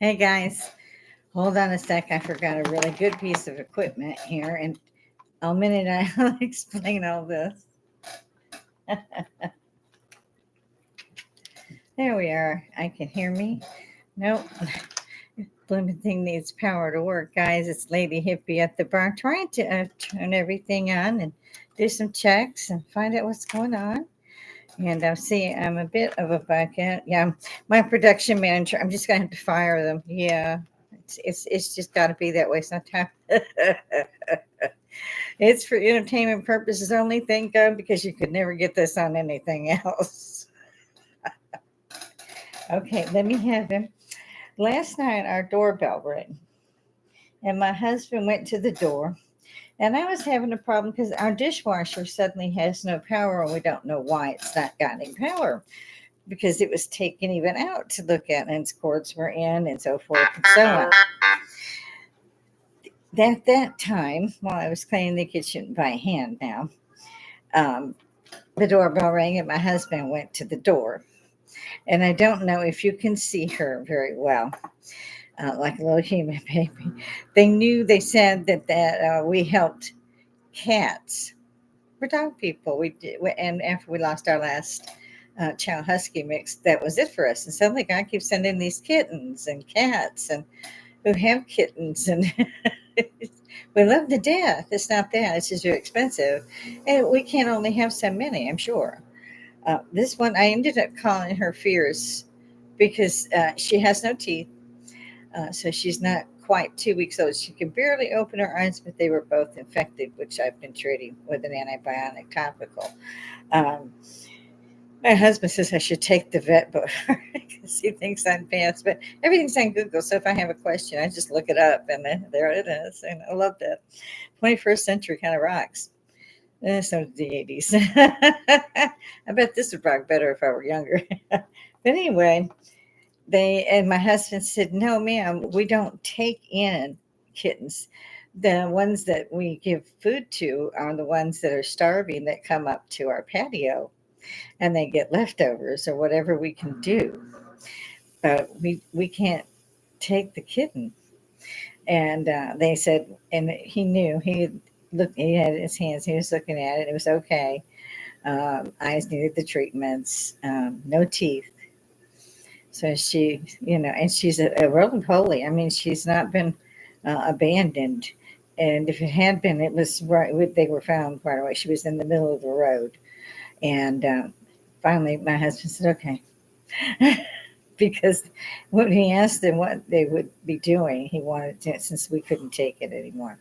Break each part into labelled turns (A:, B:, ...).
A: Hey guys, hold on a sec. I forgot a really good piece of equipment here, and a minute I'll explain all this. There we are. I can hear me. Nope. Blooming thing needs power to work, guys. It's Lady Hippy at the bar, trying to turn everything on and do some checks and find out what's going on. And see, I'm a bit of a bucket. Yeah, my production manager. I'm just gonna have to fire them. Yeah, it's just got to be that way sometimes. It's for entertainment purposes only. Thank God, because you could never get this on anything else. Okay, let me have him. Last night, our doorbell rang, and my husband went to the door. And I was having a problem because our dishwasher suddenly has no power, and we don't know why it's not got any power because it was taken even out to look at, and its cords were in, and so forth and so on. At that time, while I was cleaning the kitchen by hand now, um, the doorbell rang, and my husband went to the door. And I don't know if you can see her very well, like a little human baby. They said that we helped cats. We're dog people. We did, and after we lost our last chow husky mix, that was it for us. And suddenly, God keeps sending these kittens and cats, and who have kittens, and we love to death. It's not that; it's just very expensive, and we can't only have so many. I'm sure. This one, I ended up calling her Fierce because she has no teeth. So she's not quite 2 weeks old. She can barely open her eyes, but they were both infected, which I've been treating with an antibiotic topical. Um, my husband says I should take the vet book because he thinks I'm fast, but everything's on Google. So if I have a question, I just look it up, and then there it is. And I love that. 21st century kind of rocks. So did the 80s. I bet this would rock better if I were younger. But anyway, my husband said, "No, ma'am, we don't take in kittens. The ones that we give food to are the ones that are starving that come up to our patio, and they get leftovers or whatever we can do. But we can't take the kitten." And they said, and he knew he had his hands, he was looking at it. It was okay. Eyes needed the treatments, no teeth. So and she's a roly poly. I mean, she's not been abandoned. And if it had been, it was right. They were found right away. She was in the middle of the road. And finally, my husband said, okay. Because when he asked them what they would be doing, he wanted to, since we couldn't take it anymore.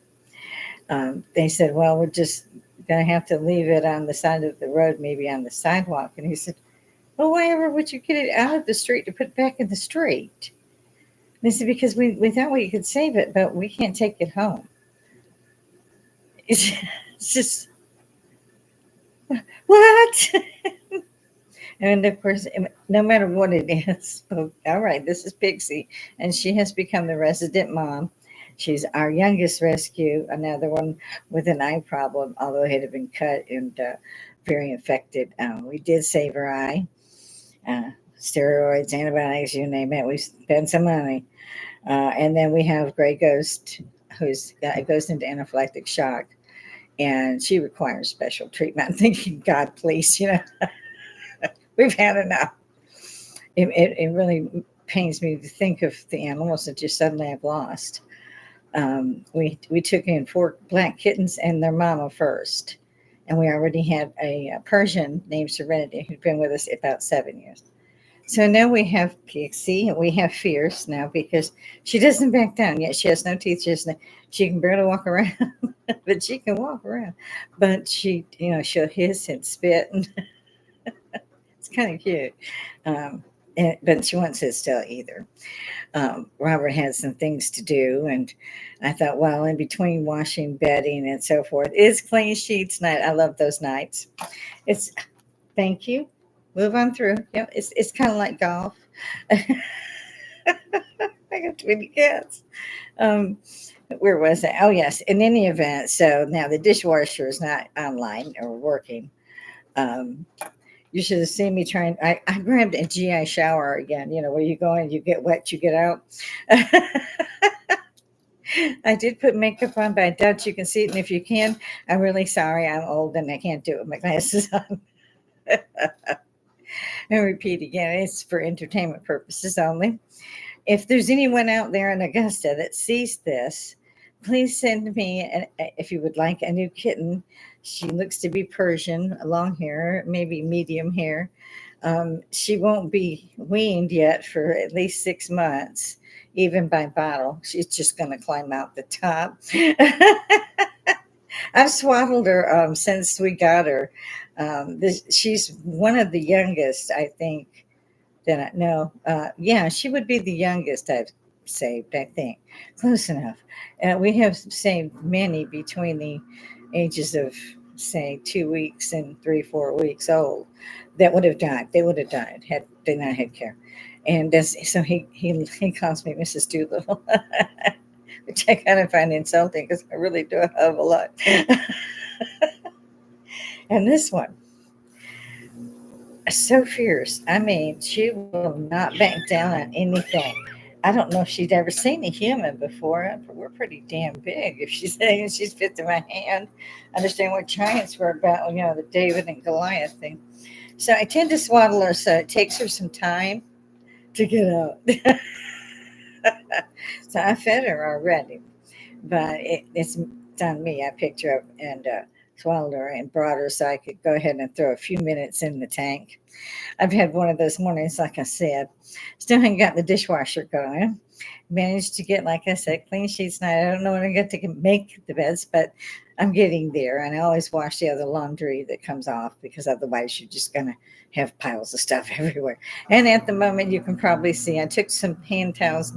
A: They said, well, we're just going to have to leave it on the side of the road, maybe on the sidewalk. And he said, well, why ever would you get it out of the street to put it back in the street? And they said, because we thought we could save it, but we can't take it home. It's just, what? And of course, no matter what it is, all right, this is Pixie, and she has become the resident mom. She's our youngest rescue, another one with an eye problem, although it had been cut and very infected. We did save her eye. Steroids, antibiotics, you name it. We spent some money. And then we have Gray Ghost, who's goes into anaphylactic shock, and she requires special treatment. I'm thinking, God, please, we've had enough. It really pains me to think of the animals that just suddenly I've lost. We took in 4 black kittens and their mama first, and we already had a Persian named Serenity who'd been with us about 7 years. So now we have Pixie, and we have Fierce now because she doesn't back down yet. She has no teeth. She can barely walk around, but she can walk around. But she'll hiss and spit, and it's kind of cute. But she won't sit still either. Robert had some things to do, and I thought, well, in between washing, bedding, and so forth, it's clean sheets night. I love those nights. It's Thank you. Move on through. It's kind of like golf. I got 20 cats. Um, where was I? Oh, yes. In any event, so now the dishwasher is not online or working. Um, You should have seen me trying. I grabbed a GI shower again, where you go in, you get wet, you get out. I did put makeup on, but I doubt you can see it. And if you can, I'm really sorry. I'm old and I can't do it with my glasses on. And repeat again, it's for entertainment purposes only. If there's anyone out there in Augusta that sees this, please send me, if you would like, a new kitten. She looks to be Persian, long hair, maybe medium hair. She won't be weaned yet for at least 6 months, even by bottle. She's just going to climb out the top. I've swaddled her since we got her. She's one of the youngest, I think. No, yeah, she would be the youngest I've saved, I think. Close enough. We have saved many between the ages of, say, 2 weeks and 3, 4 weeks old that would have died. They would have died had they not had care. And so he calls me Mrs. Doolittle, which I kind of find insulting because I really do have a lot. And this one, so fierce. I mean, she will not back down on anything. I don't know if she'd ever seen a human before. We're pretty damn big. If she's saying she's fit to my hand, understand what giants were about, the David and Goliath thing. So I tend to swaddle her so it takes her some time to get out. So I fed her already, but it's on me. I picked her up and swallowed her and brought her so I could go ahead and throw a few minutes in the tank. I've had one of those mornings, like I said. Still haven't got the dishwasher going. Managed to get, like I said, clean sheets tonight. I don't know when I get to make the beds, but I'm getting there. And I always wash the other laundry that comes off because otherwise you're just going to have piles of stuff everywhere. And at the moment, you can probably see I took some hand towels,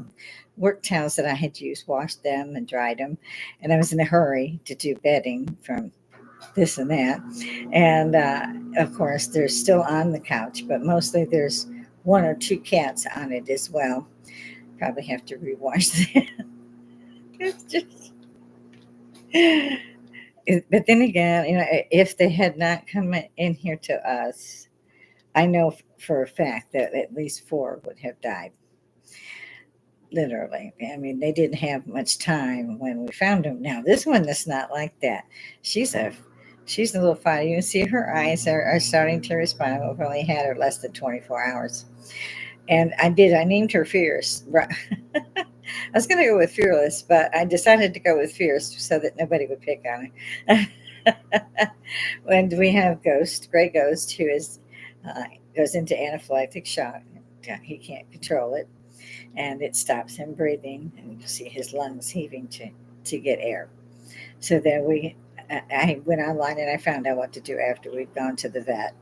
A: work towels that I had used, washed them and dried them. And I was in a hurry to do bedding from this and that. And of course, they're still on the couch, but mostly there's one or two cats on it as well. Probably have to rewash them. It's just, but then again, if they had not come in here to us, I know for a fact that at least four would have died. Literally. I mean, they didn't have much time when we found them. Now, this one is not like that. She's a she's a little funny. You can see her eyes are starting to respond. We've only had her less than 24 hours. And I named her Fierce. I was going to go with Fearless, but I decided to go with Fierce so that nobody would pick on her. When we have Ghost, Gray Ghost, who uh, goes into anaphylactic shock. He can't control it, and it stops him breathing, and you can see his lungs heaving to get air. So then I went online and I found out what to do after we'd gone to the vet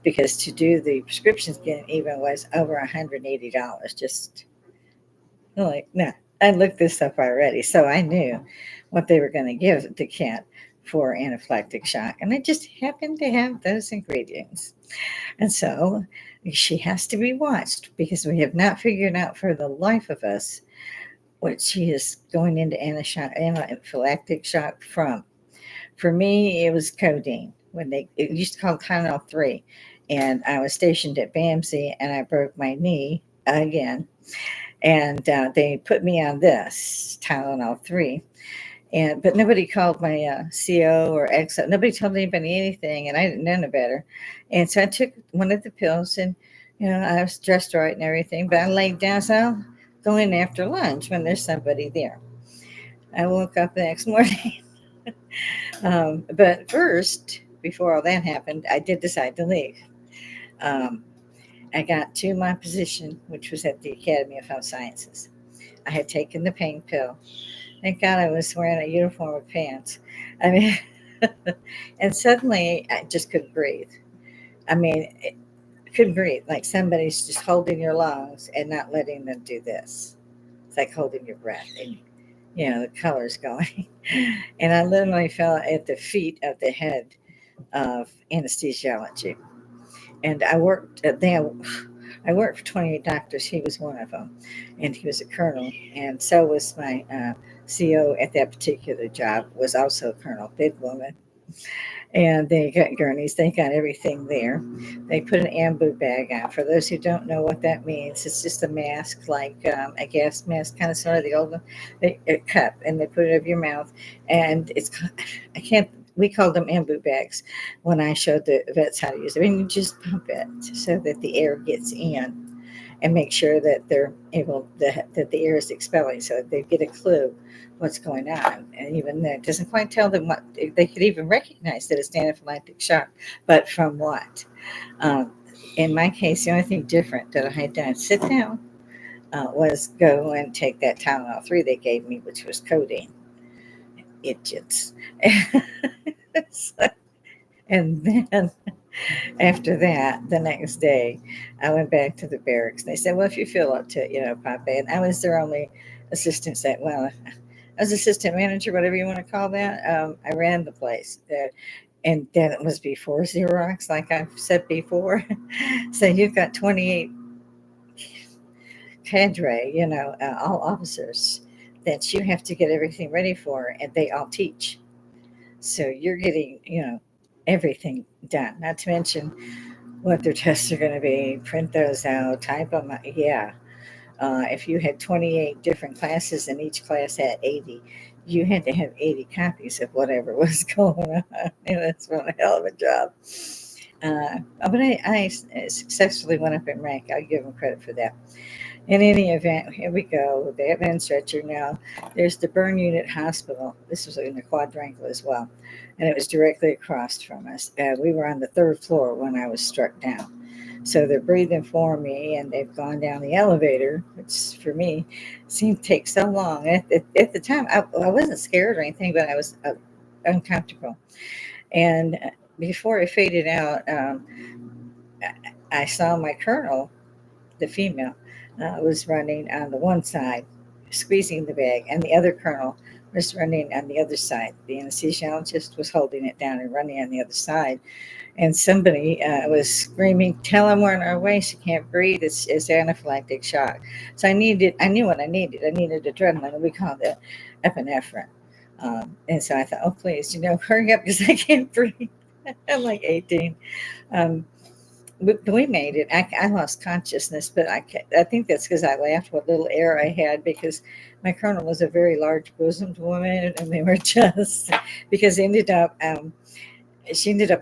A: because to do the prescriptions again even was over $180. Just like no, I looked this up already, so I knew what they were going to give the cat for anaphylactic shock, and I just happened to have those ingredients. And so she has to be watched because we have not figured out for the life of us what she is going into anaphylactic shock from. For me, it was codeine. It used to call Tylenol 3, and I was stationed at BAMC, and I broke my knee again, and they put me on this Tylenol 3. But nobody called my CO or XO. Nobody told anybody anything, and I didn't know no better. And so I took one of the pills, and I was dressed right and everything. But I laid down, so I'll go in after lunch when there's somebody there. I woke up the next morning. But first, before all that happened, I did decide to leave. Um, I got to my position, which was at the Academy of Health Sciences. I had taken the pain pill. Thank God I was wearing a uniform with pants. I mean, and suddenly I just couldn't breathe. I mean, couldn't breathe. Like somebody's just holding your lungs and not letting them do this. It's like holding your breath and, the color's going. And I literally fell at the feet of the head of anesthesiology. And I worked there. I worked for 28 doctors. He was one of them, and he was a colonel, and so was my CO at that particular job. Was also a colonel, big woman. And they got gurneys, they got everything there. They put an ambu bag on. For those who don't know what that means, it's just a mask, like a gas mask, kind of sort of the old one, a cup, and they put it over your mouth. And I can't, we called them ambu bags when I showed the vets how to use it. I mean, you just pump it so that the air gets in and make sure that they're able that the air is expelling so that they get a clue what's going on. And even that doesn't quite tell them what they could even recognize that it's anaphylactic shock, but from what? Um, in my case, the only thing different that I had done sit down was go and take that Tylenol 3 they gave me, which was codeine. Idiots. And then after that, the next day, I went back to the barracks. They said, "Well, if you feel up to it, pop in." I was their only assistant. Well, I was assistant manager, whatever you want to call that. I ran the place, and then it was before Xerox, like I've said before. So you've got 28 cadre, all officers that you have to get everything ready for, and they all teach. So you're getting, everything done. Not to mention what their tests are going to be, print those out, type them out. Yeah. If you had 28 different classes and each class had 80, you had to have 80 copies of whatever was going on. And that's one hell of a job. But I successfully went up in rank. I'll give them credit for that. In any event, here we go. They have an stretcher now. There's the burn unit hospital. This was in the quadrangle as well. And it was directly across from us. We were on the third floor when I was struck down. So they're breathing for me, and they've gone down the elevator, which for me seemed to take so long. At the time, I wasn't scared or anything, but I was uncomfortable. And before I faded out, I saw my colonel, the female, was running on the one side, squeezing the bag, and the other colonel was running on the other side. The anesthesiologist was holding it down and running on the other side. And somebody was screaming, "Tell him we're on our way. She can't breathe. It's anaphylactic shock." So I knew what I needed. I needed adrenaline, and we called it epinephrine. And so I thought, oh, please, hurry up because I can't breathe. I'm like 18. Um, we made it. I lost consciousness, but I think that's because I laughed what little air I had because my colonel was a very large bosomed woman, and they were just because she ended up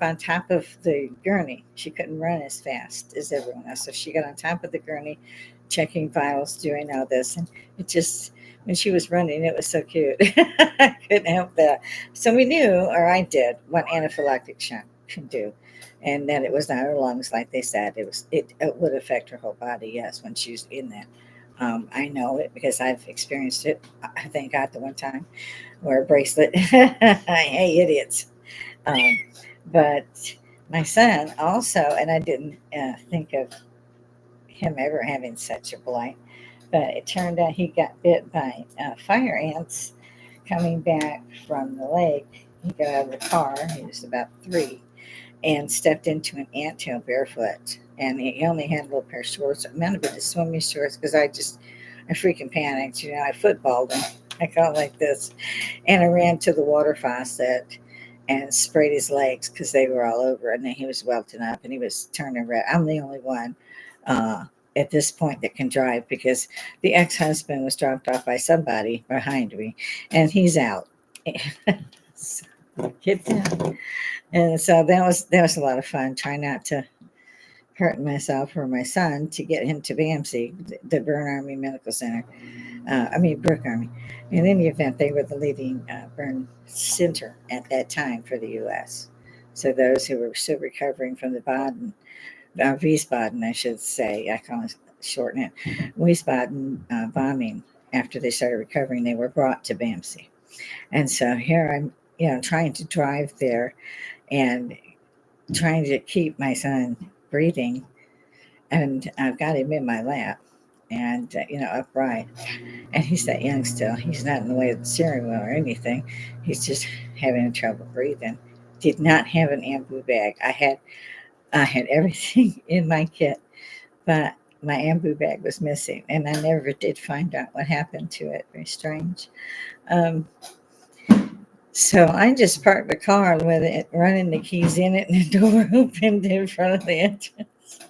A: on top of the gurney. She couldn't run as fast as everyone else, so she got on top of the gurney, checking vitals, doing all this, and it just when she was running, it was so cute. I couldn't help that. So we knew, or I did, what anaphylactic shock can do, and that it was not her lungs, like they said. It would affect her whole body. Yes, when she's in that. I know it because I've experienced it. I thank God the one time where a bracelet. Hey, idiots. Um, but my son also, and I didn't think of him ever having such a blight, but it turned out he got bit by fire ants coming back from the lake. He got out of the car, he was about 3, and stepped into an anthill barefoot. And he only had a little pair of shorts. It might have been his swimming shorts because I freaking panicked. I footballed him. I got like this. And I ran to the water faucet and sprayed his legs because they were all over. And then he was welting up and he was turning red. I'm the only one uh, at this point that can drive because the ex-husband was dropped off by somebody behind me and he's out. So, get down. And so that was a lot of fun. Trying not to hurt myself or my son to get him to BAMC, the Burn Army Medical Center. Brooke Army. In any event, they were the leading burn center at that time for the U.S. So those who were still recovering from the Wiesbaden, I should say, I call it shorten it, Wiesbaden bombing. After they started recovering, they were brought to BAMC. And so here I'm, trying to drive there and trying to keep my son breathing. And I've got him in my lap and, upright. And he's that young still. He's not in the way of the steering wheel or anything. He's just having trouble breathing. Did not have an ambu bag. I had everything in my kit, but my ambu bag was missing, and I never did find out what happened to it. Very strange. Um, So I just parked the car with it, running the keys in it, and the door opened in front of the entrance.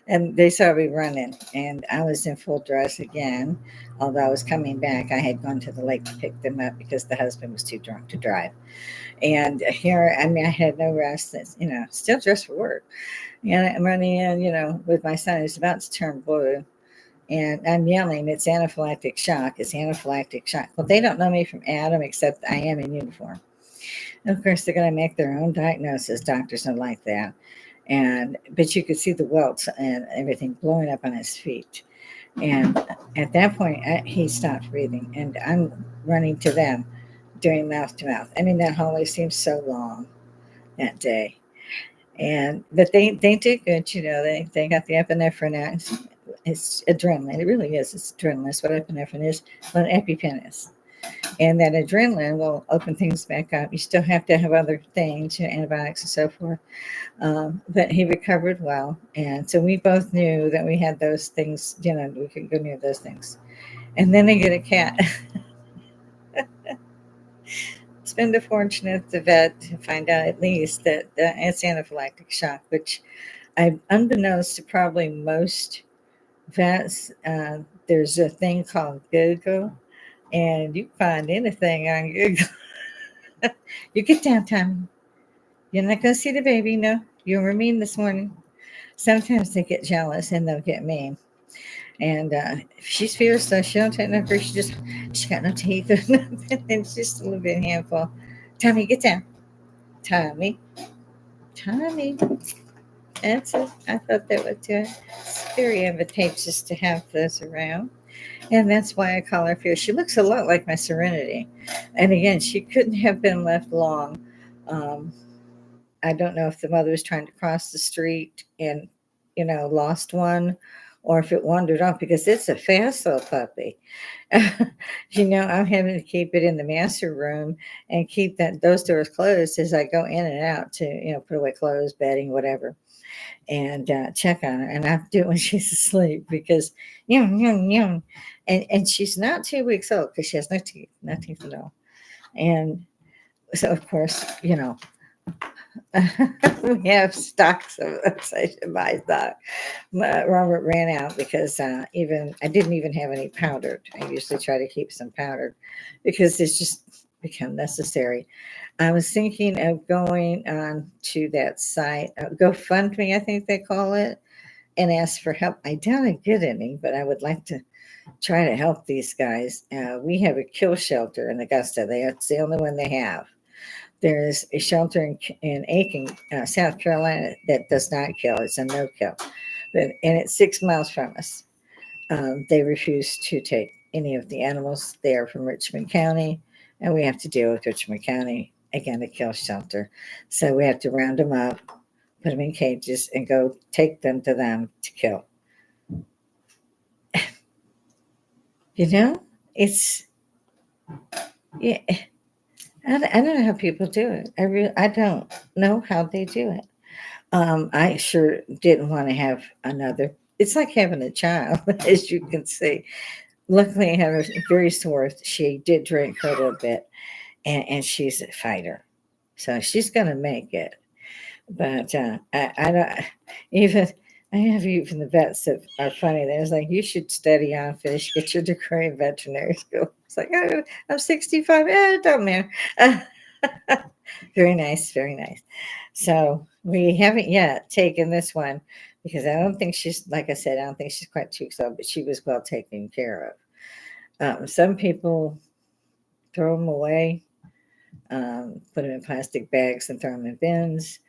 A: And they saw me running, and I was in full dress again. Although I was coming back, I had gone to the lake to pick them up because the husband was too drunk to drive. And here, I mean, I had no rest. Still dressed for work. And I'm running in, with my son who's about to turn blue. And I'm yelling, it's anaphylactic shock. It's anaphylactic shock. Well, they don't know me from Adam, except I am in uniform. And of course, they're going to make their own diagnosis. Doctors don't like that. But you could see the welts and everything blowing up on his feet. And at that point, he stopped breathing, and I'm running to them, doing mouth to mouth. I mean, that hallway seemed so long that day. But they did good, they got the epinephrine out. It's adrenaline. It really is. It's adrenaline. That's what epinephrine is. What EpiPen is. And that adrenaline will open things back up. You still have to have other things, antibiotics and so forth. But he recovered well. And so we both knew that we had those things, we could go near those things. And then they get a cat. Spend a fortune at the vet to find out at least that it's anaphylactic shock, which unbeknownst to probably most vets, there's a thing called Google, and you can find anything on Google. You get down, Tommy. You're not going to see the baby, no. You were mean this morning. Sometimes they get jealous and they'll get mean. And she's fierce, so she don't take no grief. She got no teeth or nothing, and she's just a little bit handful. Tommy, get down. Tommy. Tommy. That's it. I thought that would do it. It's very advantageous to have those around. And that's why I call her fierce. She looks a lot like my Serenity. And again, she couldn't have been left long. Um, I don't know if the mother was trying to cross the street and, lost one, or if it wandered off, because it's a fast little puppy. I'm having to keep it in the master room and keep those doors closed as I go in and out to, put away clothes, bedding, whatever, and check on her. And I do it when she's asleep because, and she's not 2 weeks old because she has no teeth at all. And so, of course, we have stocks of I should buy stock. Robert ran out because I didn't even have any powdered. I usually try to keep some powdered because it's just become necessary. I was thinking of going on to that site, GoFundMe, I think they call it, and ask for help. I doubt I get any, but I would like to try to help these guys. We have a kill shelter in Augusta. It's the only one they have. There's a shelter in Aiken, South Carolina, that does not kill. It's a no kill, and it's 6 miles from us. They refuse to take any of the animals. They are from Richmond County, and we have to deal with Richmond County, again, a kill shelter. So we have to round them up, put them in cages, and go take them to kill. It's, yeah. I don't know how people do it. I don't know how they do it. I sure didn't want to have another. It's like having a child, as you can see. Luckily, I have her very sore. She did drink her a little bit, and she's a fighter, so she's going to make it. But I don't even. I have even the vets that are funny. They're like, you should study on fish, get your degree in veterinary school. It's like, oh, I'm 65. It don't matter. Very nice, very nice. So we haven't yet taken this one because I don't think she's, like I said, I don't think she's quite 2 weeks old, but she was well taken care of. Some people throw them away, put them in plastic bags and throw them in bins.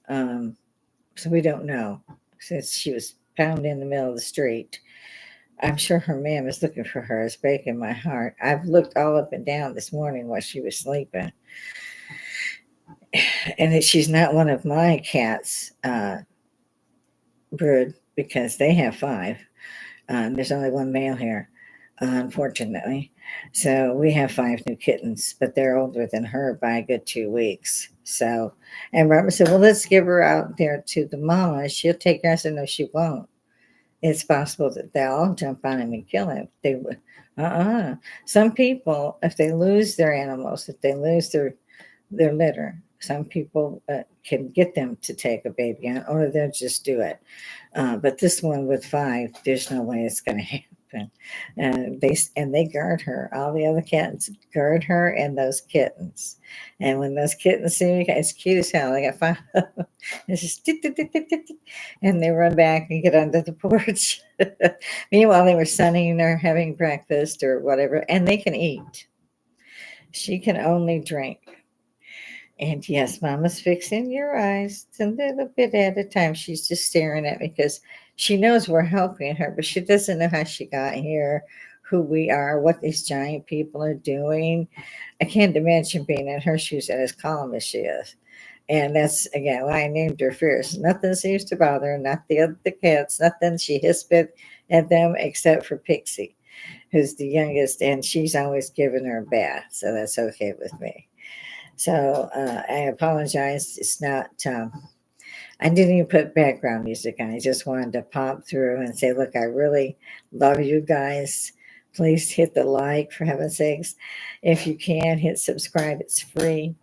A: So we don't know. Since she was found in the middle of the street, I'm sure her man is looking for her. It's breaking my heart. I've looked all up and down this morning while she was sleeping. And that she's not one of my cats brood because they have 5. There's only one male here, unfortunately. So we have 5 new kittens, but they're older than her by a good 2 weeks. So, and Robert said, well, let's give her out there to the mama. She'll take her. I said, no, she won't. it's possible that they'll all jump on him and kill him. They would. Some people, if they lose their animals, if they lose their litter, some people can get them to take a baby on, or they'll just do it. But this one with five, there's no way it's going to happen. They guard her. All the other cats guard her and those kittens. And when those kittens see me, it's cute as hell. I got five. It's just tick, tick, tick, tick, tick, tick, and they run back and get under the porch. Meanwhile, they were sunning or having breakfast or whatever, and they can eat. She can only drink. And yes, Mama's fixing your eyes a little bit at a time. She's just staring at me because she knows we're helping her, but she doesn't know how she got here, who we are, what these giant people are doing. I can't imagine being in her shoes and as calm as she is. And that's again why I named her Fierce. Nothing seems to bother her, not the other cats, nothing. She hissed at them except for Pixie, who's the youngest, and she's always giving her a bath, so that's okay with me. So I apologize. It's not. I didn't even put background music on. I just wanted to pop through and say, look, I really love you guys. Please hit the like, for heaven's sakes. If you can, hit subscribe. It's free.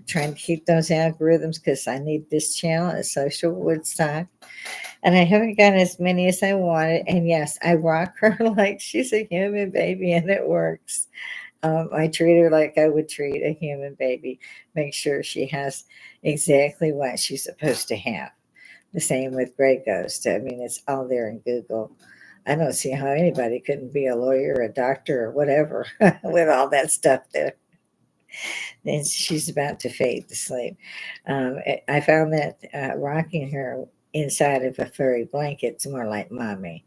A: Trying to keep those algorithms because I need this channel at Social Woodstock. And I haven't got as many as I wanted. And yes, I rock her like she's a human baby, and it works. I treat her like I would treat a human baby. Make sure she has exactly what she's supposed to have. The same with Grey Ghost. I mean, it's all there in Google. I don't see how anybody couldn't be a lawyer, a doctor, or whatever with all that stuff there. And she's about to fade to sleep. I found that rocking her inside of a furry blanket's more like mommy.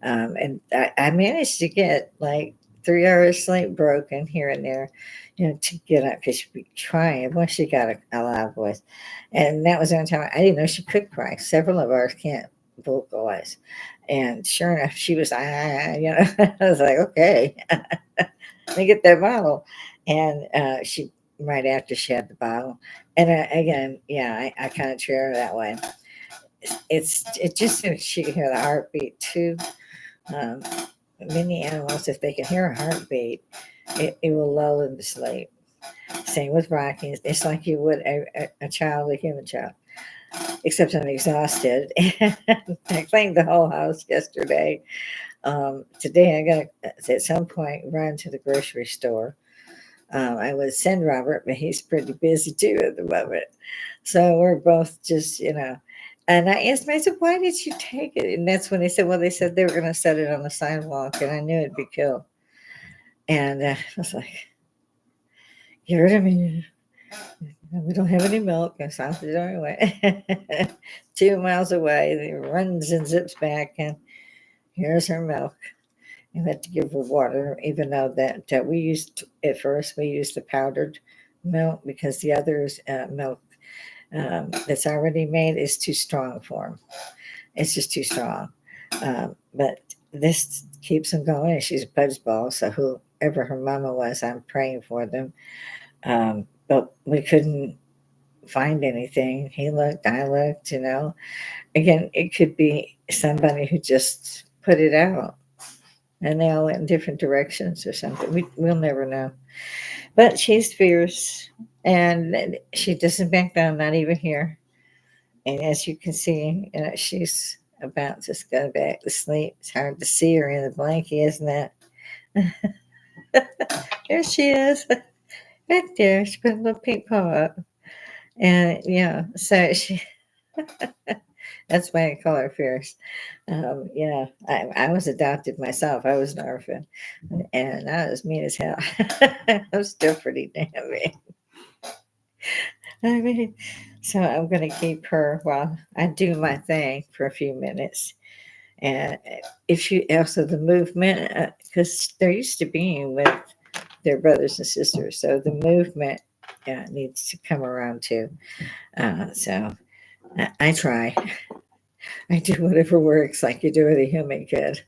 A: And I managed to get like 3 hours sleep broken here and there, to get up because she'd be crying once she got a loud voice. And that was the only time I didn't know she could cry. Several of ours can't vocalize. And sure enough, she was, I was like, okay, let me get that bottle. And right after she had the bottle. And again, yeah, I kind of treat her that way. It just so she could hear the heartbeat too. Um, Many animals, if they can hear a heartbeat, it will lull them to sleep. Same with rocking. It's like you would a child, a human child, except I'm exhausted. I cleaned the whole house yesterday. Today I'm going to, at some point, run to the grocery store. I would send Robert, but he's pretty busy too at the moment. So we're both just, And I asked him, I said, why did you take it? And that's when they said, well, they said they were going to set it on the sidewalk, and I knew it'd be killed. And I was like, get rid of me. We don't have any milk. And south the door away. 2 miles away. He runs and zips back, and here's her milk. You had to give her water, even though that we used, at first, we used the powdered milk because the other's milk that's already made is too strong for him. It's just too strong. But this keeps them going. She's a pudge ball, so whoever her mama was, I'm praying for them. But we couldn't find anything. He looked, I looked, Again, it could be somebody who just put it out and they all went in different directions or something. We'll never know. But she's fierce and she doesn't back down, not even here. And as you can see, she's about to go back to sleep. It's hard to see her in the blanket, isn't it? There she is. Right there. She put a little pink paw up. And yeah, so she that's why I call her fierce. I was adopted myself. I was an orphan. And I was mean as hell. I was still pretty damn mean. I mean, so I'm going to keep her while I do my thing for a few minutes. And if you also the movement, because they're used to being with their brothers and sisters, so the movement needs to come around too. So I try. I do whatever works, like you do with a human kid.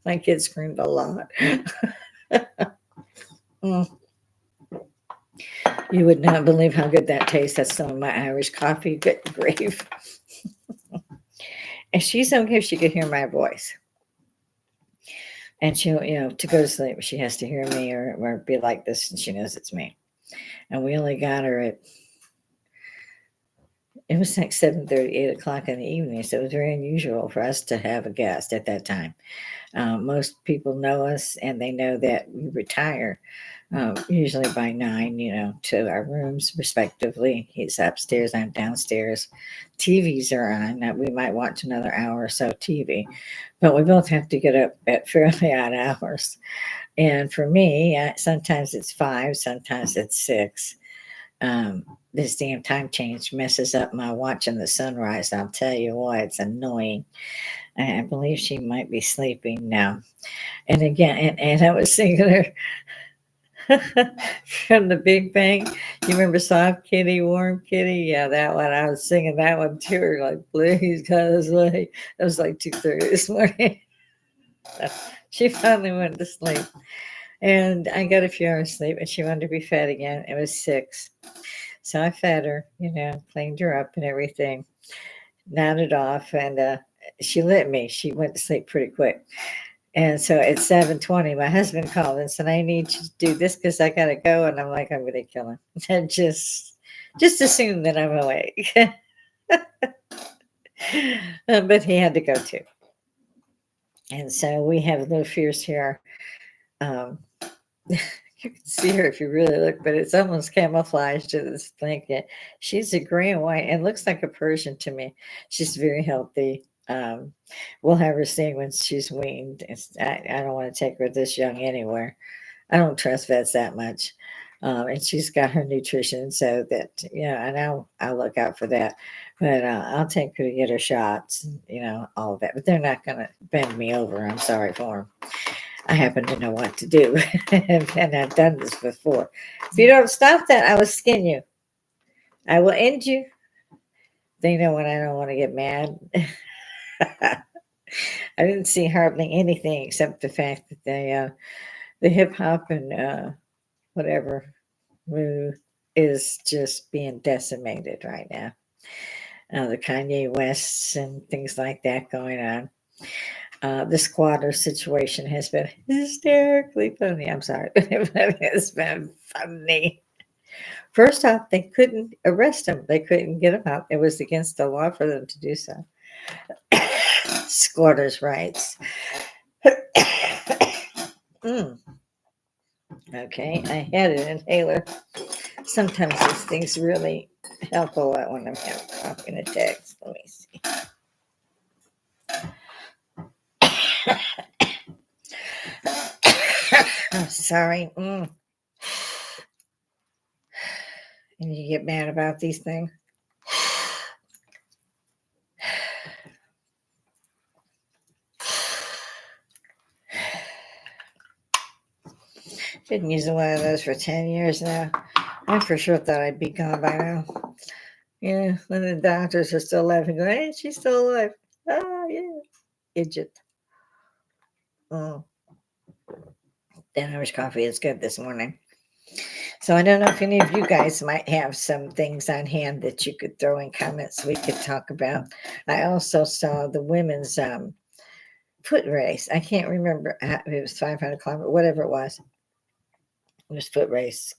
A: My kid screamed a lot. Mm. You would not believe how good that tastes. That's some of my Irish coffee. Good grief. And she's okay if she could hear my voice. And she'll, to go to sleep, she has to hear me or be like this, and she knows it's me. And we only got her it was like 7:30, 8 o'clock in the evening. So it was very unusual for us to have a guest at that time. Most people know us and they know that we retire usually by 9, to our rooms respectively. He's upstairs, I'm downstairs. TVs are on. We might watch another hour or so TV, but we both have to get up at fairly odd hours. And for me, sometimes it's 5, sometimes it's 6. This damn time change messes up my watching the sunrise. I'll tell you what, it's annoying. I believe she might be sleeping now. And again, and I was singing her from the Big Bang. You remember Soft Kitty, Warm Kitty? Yeah, that one. I was singing that one to her, like, please, cause like it was like 2:30 this morning. She finally went to sleep. And I got a few hours sleep and she wanted to be fed again. It was 6. So I fed her, cleaned her up and everything, nodded off, and she let me. She went to sleep pretty quick. And so at 7:20, my husband called and said, I need you to do this because I got to go. And I'm like, I'm going to kill him. And just assume that I'm awake. But he had to go too. And so we have little Fierce here. You can see her if you really look, but it's almost camouflaged to this blanket. She's a gray and white and looks like a Persian to me. She's very healthy. We'll have her sing when she's weaned. I don't want to take her this young anywhere. I don't trust vets that much. And she's got her nutrition so that, and I'll look out for that. But I'll take her to get her shots, all of that. But they're not going to bend me over. I'm sorry for them. I happen to know what to do. And I've done this before. If you don't stop that, I will skin you. I will end you. They know when I don't want to get mad. I didn't see hardly anything except the fact that the hip hop and whatever move is just being decimated right now. The Kanye Wests and things like that going on. The squatter situation has been hysterically funny. I'm sorry, but it's been funny. First off, they couldn't arrest him. They couldn't get him out. It was against the law for them to do so. Squatters' rights. Okay, I had an inhaler. Sometimes these things really help a lot when I'm having coughing attacks. Let me see. I'm sorry. And you get mad about these things. Been using one of those for 10 years now. I for sure thought I'd be gone by now. Yeah, when the doctors are still laughing, going, hey, she's still alive. Oh, yeah. Idiot. Oh. That Irish coffee is good this morning. So I don't know if any of you guys might have some things on hand that you could throw in comments we could talk about. I also saw the women's foot race. I can't remember. It was 500 kilometers, whatever it was. It was foot race.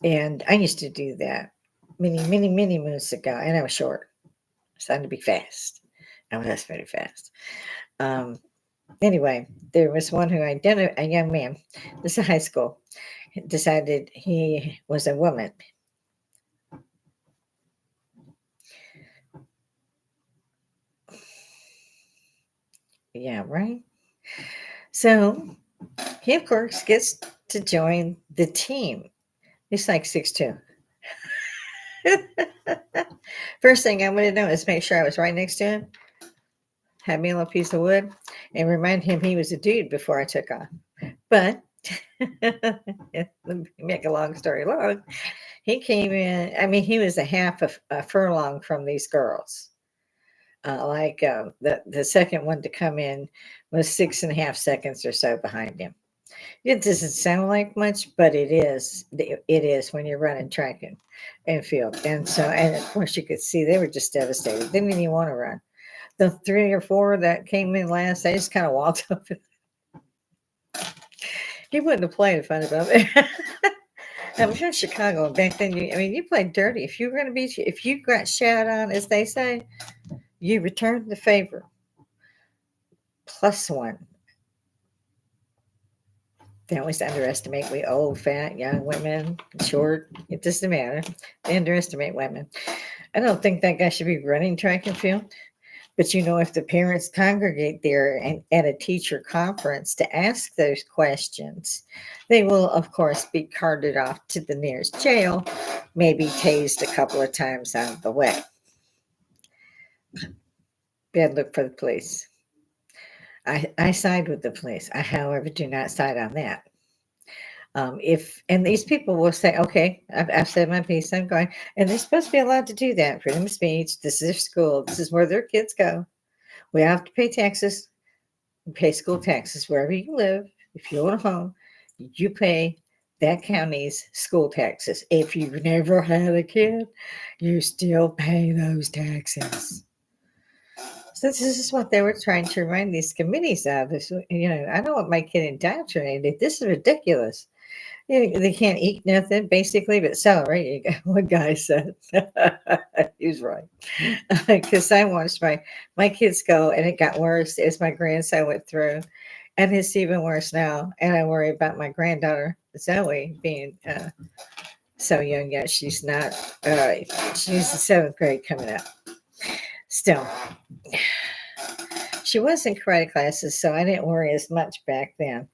A: And I used to do that many moons ago. And I was short. So I had to be fast. I was very fast. Anyway, there was one who identified, a young man, this is high school, decided he was a woman. Yeah, right? So he, of course, gets to join the team. He's like 6'2". First thing I wanted to know is make sure I was right next to him, had me a little piece of wood, and remind him he was a dude before I took off. But let me make a long story long. He came in, I mean, he was a half of a furlong from these girls. The second one to come in was 6.5 seconds or so behind him. It doesn't sound like much, but it is. It is when you're running track and field. And so, and of course, you could see they were just devastated. They didn't even want to run. The 3 or 4 that came in last, they just kind of walked up. He wouldn't have played if I'd have done it. I'm from Chicago. Back then, you played dirty. If you were going to be, if you got shat on, as they say, you returned the favor. +1. They always underestimate we old, fat, young women, short. It doesn't matter. They underestimate women. I don't think that guy should be running track and field. But if the parents congregate there and at a teacher conference to ask those questions, they will, of course, be carted off to the nearest jail, maybe tased a couple of times out of the way. Bad look for the police. I side with the police. I, however, do not side on that. And these people will say, okay, I've said my piece, I'm going, and they're supposed to be allowed to do that. Freedom of speech. This is their school. This is where their kids go. We have to pay taxes. We pay school taxes wherever you live. If you own a home, you pay that county's school taxes. If you've never had a kid, you still pay those taxes. So this is what they were trying to remind these committees of. This, I don't want my kid indoctrinated. This is ridiculous. They can't eat nothing basically but celery. One guy said, he's right. Because I watched my kids go, and it got worse as my grandson went through, and it's even worse now. And I worry about my granddaughter Zoe being so young yet. She's not. She's in 7th grade coming up. Still, she was in karate classes, so I didn't worry as much back then.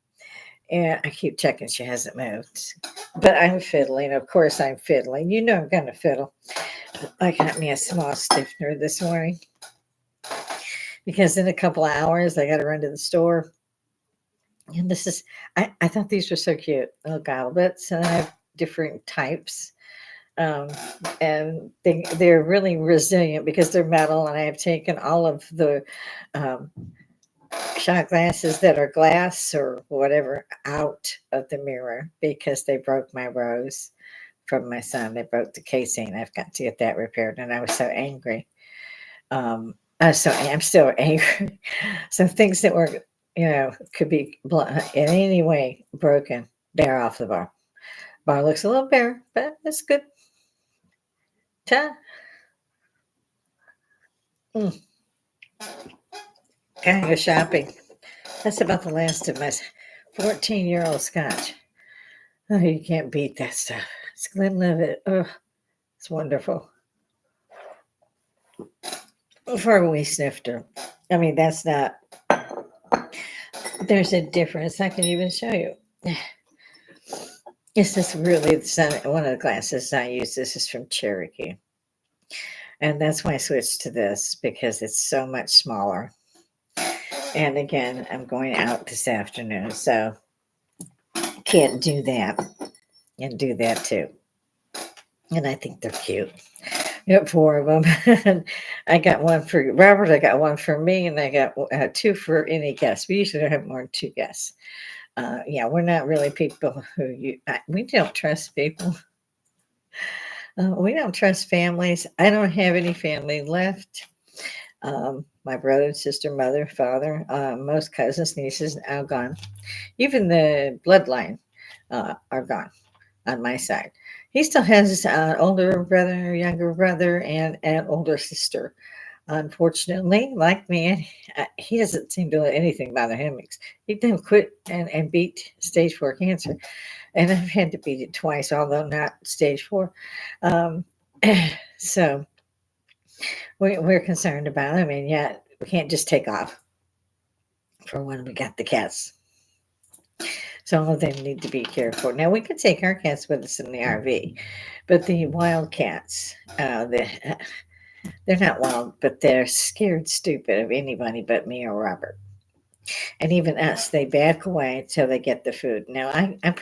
A: And I keep checking she hasn't moved. But I'm fiddling. Of course, I'm fiddling. I'm going to fiddle. I got me a small stiffener this morning because in a couple of hours, I got to run to the store. And this is, I thought these were so cute. Little goblets. And I have different types. And they're really resilient because they're metal. And I have taken all of the shot glasses that are glass or whatever out of the mirror because they broke my rose from my son. They broke the casing. I've got to get that repaired, and I was so angry. I'm still angry. So things that were, could be in any way broken, they're off the bar. Bar looks a little bare, but it's good. Ta. Gotta go shopping. That's about the last of my 14-year-old scotch. Oh, you can't beat that stuff. It's Glenlivet. Oh, it's wonderful. For a wee snifter. That's not. There's a difference. I can even show you. This is really one of the glasses I use. This is from Cherokee. And that's why I switched to this because it's so much smaller. And again, I'm going out this afternoon, so can't do that and do that too. And I think they're cute. I got 4 of them. I got one for Robert. I got one for me, and I got 2 for any guest. We usually don't have more than 2 guests. We're not really people who we don't trust people. We don't trust families. I don't have any family left. My brother, sister, mother, father, most cousins, nieces, all gone. Even the bloodline are gone on my side. He still has an older brother, younger brother, and an older sister. Unfortunately, like me, he doesn't seem to let anything bother him. He didn't quit and beat stage 4 cancer. And I've had to beat it twice, although not stage 4. So we're concerned about him, and yet we can't just take off for when we got the cats. So all of them need to be cared for. Now, we could take our cats with us in the RV, but the wild cats, they're not wild, but they're scared stupid of anybody but me or Robert. And even us, they back away until they get the food. Now, I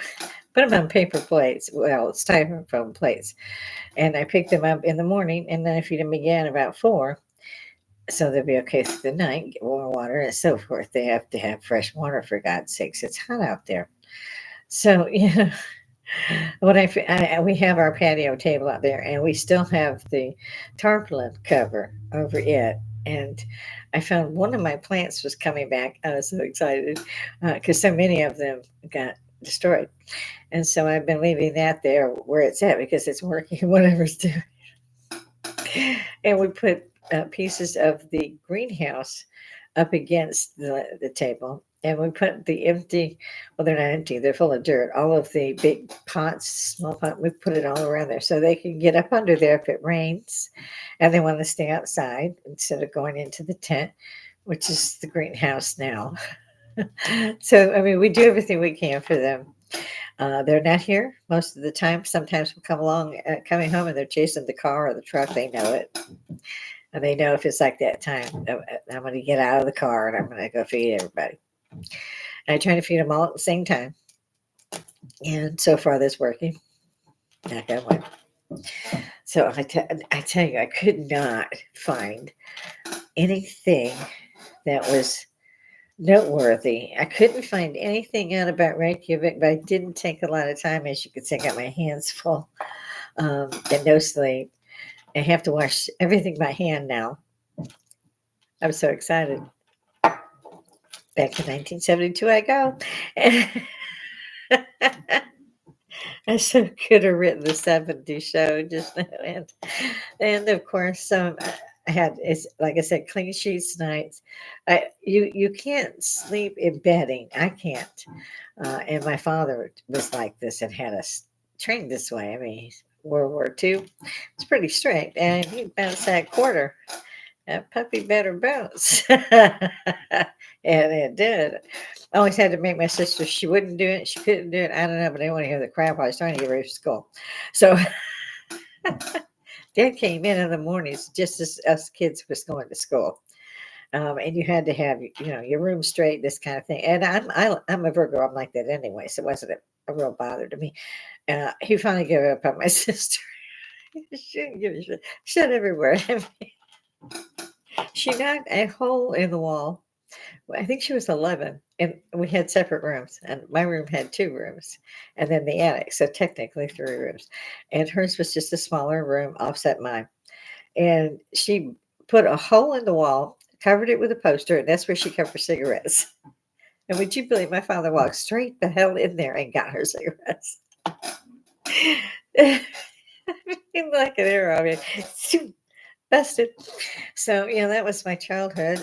A: put them on paper plates. Well, it's styrofoam plates. And I pick them up in the morning, and then I feed them again about 4. So they'll be okay through the night, get warm water and so forth. They have to have fresh water, for God's sakes. It's hot out there. So, when we have our patio table out there, and we still have the tarpaulin cover over it. And I found one of my plants was coming back. I was so excited because so many of them got destroyed. And so I've been leaving that there where it's at because it's working, whatever it's doing. And we put pieces of the greenhouse up against the table. And we put the empty, well, they're not empty, they're full of dirt. All of the big pots, small pot, we put it all around there so they can get up under there if it rains and they want to stay outside instead of going into the tent, which is the greenhouse now. So, I mean, we do everything we can for them. They're not here most of the time. Sometimes we come along, coming home, and they're chasing the car or the truck. They know it, and they know if it's like that time, I'm going to get out of the car and I'm going to go feed everybody. And I try to feed them all at the same time, and so far that's working. Knock on wood. So I tell you, I could not find anything that was noteworthy. I couldn't find anything out about Reykjavik, but I didn't take a lot of time. As you can see, I got my hands full and no sleep. I have to wash everything by hand now. I'm so excited. Back to 1972 I go. I so could have written the 70s show just now. And of course, I had, it's like I said, clean sheets nights. You can't sleep in bedding. I can't. And my father was like this and had us trained this way. I mean, World War II, it's pretty strict. And he bounced that quarter. That puppy better bounce. And it did. I always had to make my sister, she wouldn't do it. She couldn't do it. I don't know, but I didn't want to hear the crap. I was trying to get ready for school. So Dad came in the mornings just as us kids was going to school. And you had to have, your room straight, this kind of thing. And I'm a Virgo. I'm like that anyway. So it wasn't a real bother to me. He finally gave up on my sister. She didn't give a shit. Shit everywhere. She knocked a hole in the wall. I think she was 11, and we had separate rooms, and my room had 2 rooms, and then the attic, so technically 3 rooms. And hers was just a smaller room offset mine. And she put a hole in the wall, covered it with a poster, and that's where she kept her cigarettes. And would you believe my father walked straight the hell in there and got her cigarettes? Like an arrow. I mean, busted. So, that was my childhood.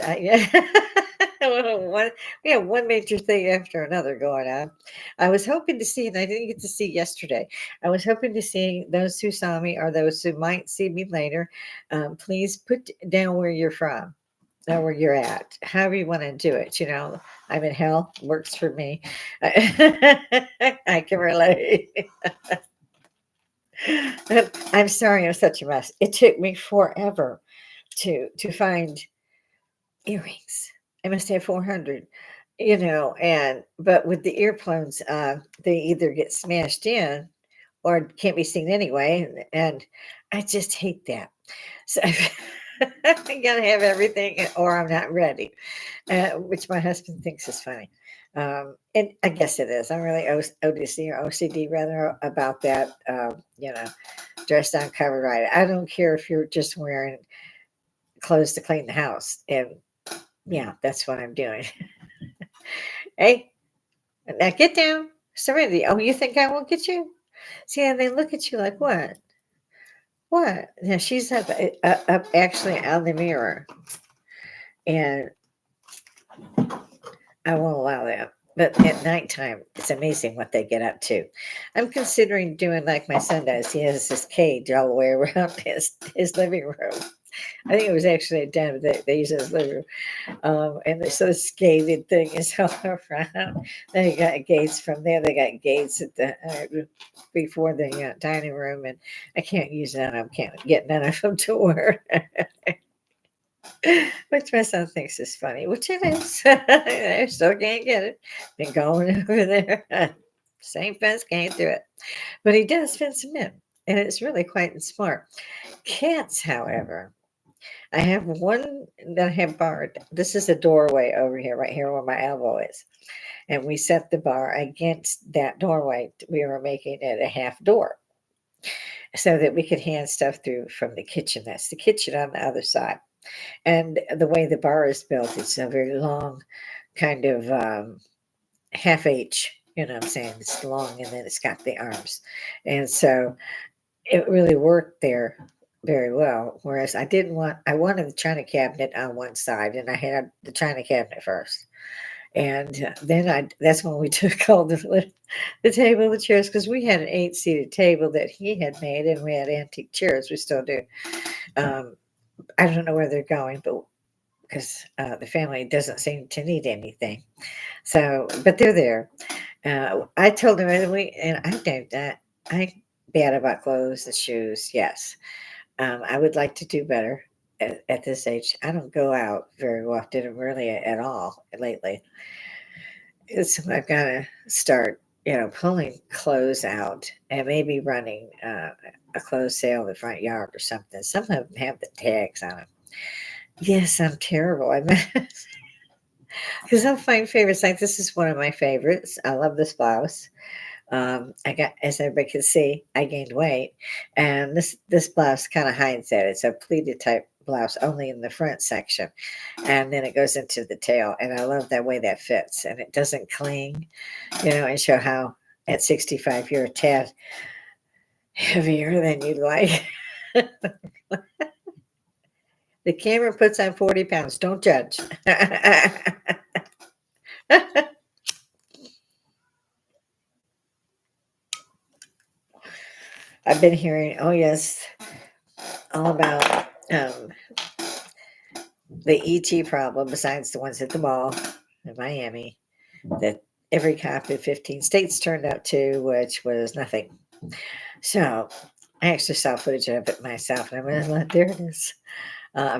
A: We had one major thing after another going on. I was hoping to see, and I didn't get to see yesterday. I was hoping to see those who saw me or those who might see me later. Please put down where you're from or where you're at, however you want to do it. I'm in hell, works for me. I can relate. I'm sorry I'm such a mess. It took me forever to find earrings. I must have 400, but with the earphones, they either get smashed in or can't be seen anyway. And I just hate that. So I gotta have everything or I'm not ready, which my husband thinks is funny. And I guess it is. I'm really ODC or OCD rather about that, dressed down, covered right. I don't care if you're just wearing clothes to clean the house. And yeah, that's what I'm doing. Hey, now get down. Serenity. Oh, you think I won't get you? See, and they look at you like, what? What? Now she's up actually on the mirror. And I won't allow that. But at nighttime, it's amazing what they get up to. I'm considering doing like my son does. He has this cage all the way around his living room. I think it was actually a den, but they use it as living room. And so the skated thing is all around. They got gates from there. They got gates at the before the dining room, and I can't use none of them. Can't get none of them to work. Which my son thinks is funny, which it is. I still can't get it. Been going over there. Same fence, can't do it. But he does fence them in, and it's really quite smart. Cats, however, I have one that I have borrowed. This is a doorway over here, right here where my elbow is. And we set the bar against that doorway. We were making it a half door so that we could hand stuff through from the kitchen. That's the kitchen on the other side. And the way the bar is built, it's a very long kind of half H. You know what I'm saying? It's long and then it's got the arms. And so it really worked there very well. Whereas I wanted the china cabinet on one side and I had the china cabinet first. And then that's when we took all the table, the chairs, because we had an 8-seated table that he had made and we had antique chairs. We still do. Um, I don't know where they're going, but because the family doesn't seem to need anything. So, but they're there. I told him, and I don't that I bad about clothes and shoes. Yes, I would like to do better at this age. I don't go out very often, really at all lately. So I've got to start, pulling clothes out and maybe running a clothes sale in the front yard or something. Some of them have the tags on them. Yes, I'm terrible. I mean, because I'll find favorites. Like this is one of my favorites. I love this blouse. I got, as everybody can see, I gained weight, and this blouse kind of hides that. It's a pleated type blouse, only in the front section, and then it goes into the tail. And I love that way that fits, and it doesn't cling, and show how at 65 you're a tad heavier than you'd like. The camera puts on 40 pounds. Don't judge. I've been hearing, oh yes, all about the ET problem, besides the ones at the mall in Miami, that every cop in 15 states turned out to, which was nothing. So I actually saw footage of it myself, and I went, there it is.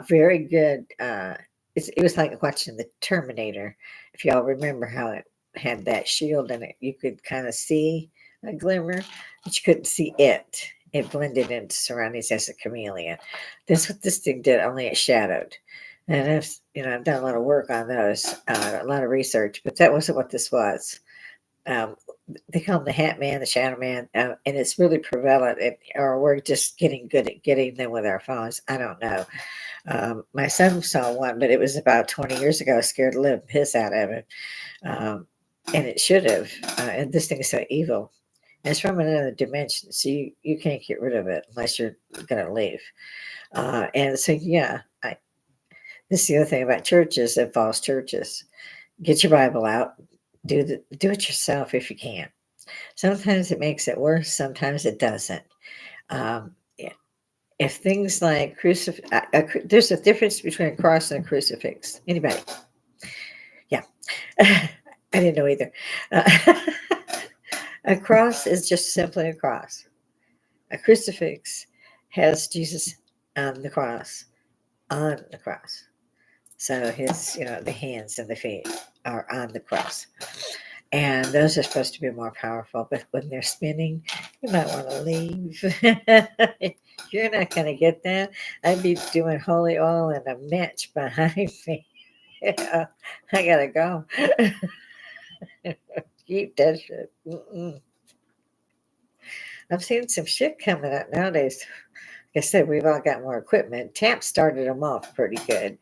A: Very good. It was like watching the Terminator. If y'all remember how it had that shield in it, you could kind of see a glimmer, but you couldn't see it. It blended into surroundings as a chameleon. That's what this thing did, only it shadowed. And I've done a lot of work on those, a lot of research, but that wasn't what this was. Um, they call them the Hat Man, the Shadow Man, and it's really prevalent. Or we're just getting good at getting them with our phones. I don't know. My son saw one, but it was about 20 years ago. I was scared to live piss out of it. And it should have. And this thing is so evil. And it's from another dimension, so you can't get rid of it unless you're going to leave. And so, yeah, this is the other thing about churches and false churches. Get your Bible out. Do it yourself if you can. Sometimes it makes it worse. Sometimes it doesn't. Yeah. If things like there's a difference between a cross and a crucifix. Anybody? Yeah. I didn't know either. A cross is just simply a cross. A crucifix has Jesus on the cross, on the cross. So his, the hands and the feet are on the cross. And those are supposed to be more powerful, but when they're spinning, you might want to leave. You're not going to get that. I'd be doing holy oil and a match behind me. Yeah, I got to go. Keep that shit. Mm-mm. I'm seeing some shit coming up nowadays. Like I said, we've all got more equipment. Tamp started them off pretty good.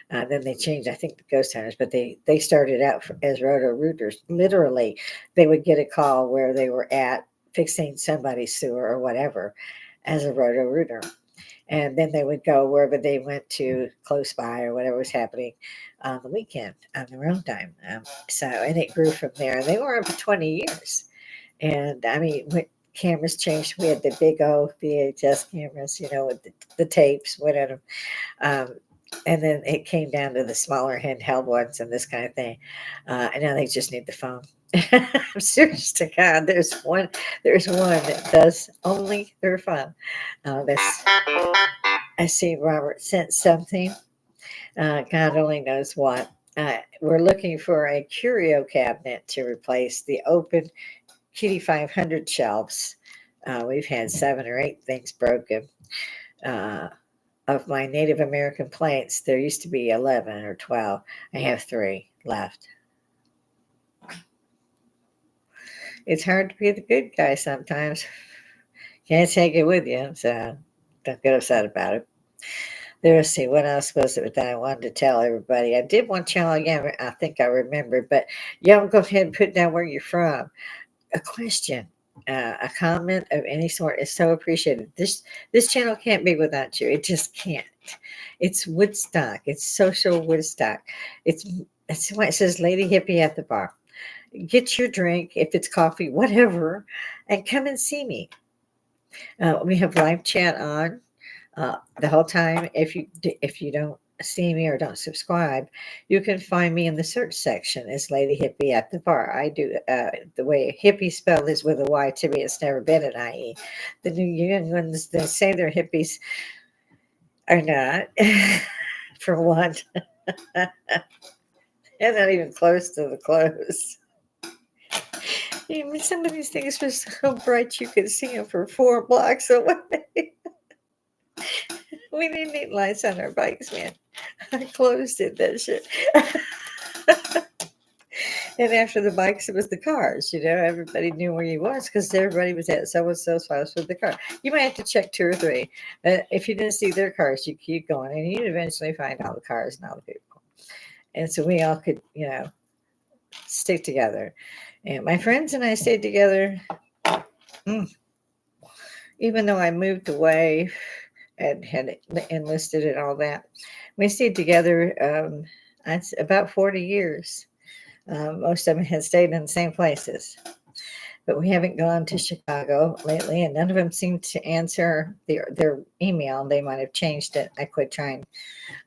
A: Then they changed, I think, the ghost hunters, but they started out as roto-rooters. Literally, they would get a call where they were at fixing somebody's sewer or whatever as a roto-rooter. And then they would go wherever they went to close by or whatever was happening on the weekend on their own time. And it grew from there. And they were over 20 years. And I mean, when cameras changed, we had the big old VHS cameras, with the tapes, whatever. And then it came down to the smaller handheld ones and this kind of thing. And now they just need the phone. I'm serious to God. There's one that does only their phone. I see Robert sent something. God only knows what. We're looking for a curio cabinet to replace the open Kitty 500 shelves. We've had 7 or 8 things broken. Of my Native American plants, there used to be 11 or 12. I have 3 left. It's hard to be the good guy sometimes. Can't take it with you, so don't get upset about it. Let's see, what else was it that I wanted to tell everybody? I did want to tell again, I think I remembered, but y'all go ahead and put down where you're from. A question, a comment of any sort is so appreciated. This channel can't be without you. It just can't. It's Woodstock. It's social Woodstock. It's that's why it says Lady Hippie at the bar. Get your drink, if it's coffee, whatever, and come and see me. We have live chat on the whole time. If you don't see me or don't subscribe, you can find me in the search section as Lady Hippie at the bar. I do the way hippie spelled is with a Y. To me, it's never been an IE. The New England's that say they're hippies are not. For one, they're not even close to the close. Some of these things were so bright you could see them for 4 blocks away. We didn't need lights on our bikes, man. I closed it, that shit. And after the bikes, it was the cars. Everybody knew where you was because everybody was at so and so's house with the car. You might have to check 2 or 3. If you didn't see their cars, you keep going, and you'd eventually find all the cars and all the people. And so we all could, stick together. And my friends and I stayed together, even though I moved away and had enlisted and all that. We stayed together about 40 years. Most of them had stayed in the same places. But we haven't gone to Chicago lately, and none of them seem to answer their email. They might have changed it. I quit trying.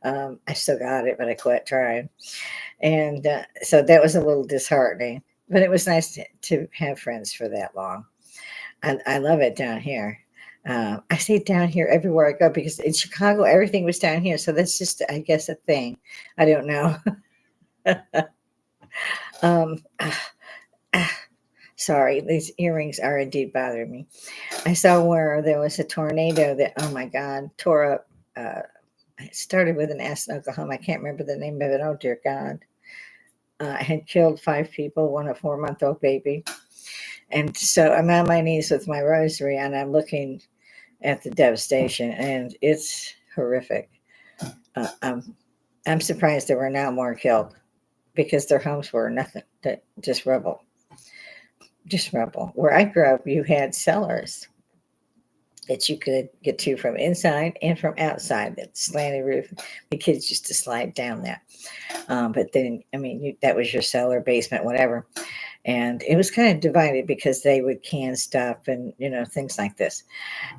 A: I still got it, but I quit trying. And so that was a little disheartening. But it was nice to have friends for that long. I love it down here. I say down here everywhere I go because in Chicago, everything was down here. So that's just, I guess, a thing. I don't know. um, Sorry, these earrings are indeed bothering me. I saw where there was a tornado that, oh my God, tore up. It started with an S in Oklahoma. I can't remember the name of it. Oh, dear God. Had killed 5 people, one a 4-month-old baby. And so I'm on my knees with my rosary and I'm looking at the devastation, and it's horrific. I'm surprised there were not more killed because their homes were nothing, just rubble. Just rubble. Where I grew up, you had cellars that you could get to from inside and from outside. That slanted roof, the kids used to slide down that. But then, that was your cellar, basement, whatever. And it was kind of divided because they would can stuff and, things like this.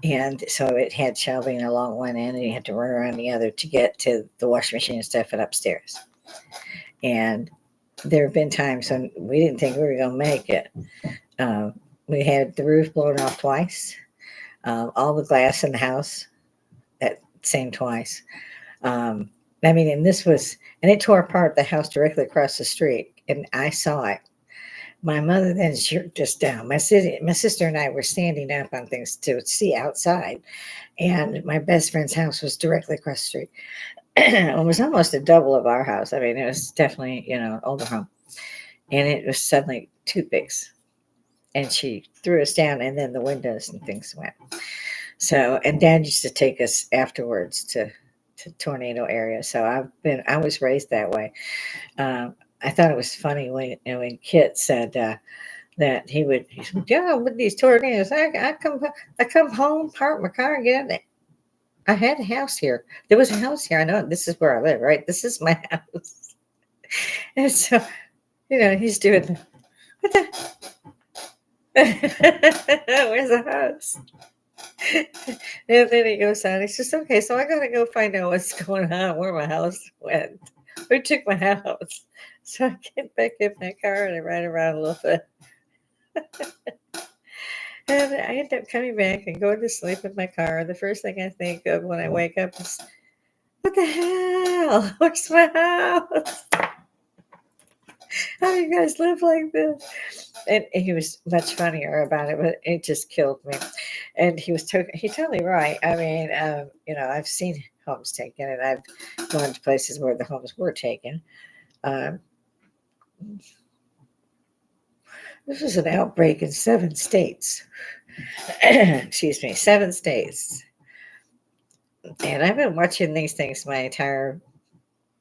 A: And so it had shelving along one end and you had to run around the other to get to the washing machine and stuff and upstairs. And there have been times when we didn't think we were going to make it. We had the roof blown off twice. All the glass in the house, that same twice. And it tore apart the house directly across the street. And I saw it. My mother then jerked us down. My sister and I were standing up on things to see outside. And my best friend's house was directly across the street. It was almost a double of our house. It was definitely, older home. And it was suddenly toothpicks. And she threw us down, and then the windows and things went. So, and Dad used to take us afterwards to tornado area. So I was raised that way. I thought it was funny when Kit said that he said, yeah, with these tornadoes, I come home, park my car, and get in it. I had a house here. There was a house here. I know this is where I live, right? This is my house. And so, he's doing, what the? Where's the house? And then he goes on. He says, okay, so I got to go find out what's going on, where my house went. Who took my house? So I get back in my car and I ride around a little bit. And I end up coming back and going to sleep in my car. The first thing I think of when I wake up is, what the hell? Where's my house? How do you guys live like this? And he was much funnier about it, but it just killed me. And he totally right. I've seen homes taken, and I've gone to places where the homes were taken. This was an outbreak in 7 states. Excuse me, 7 states. And I've been watching these things my entire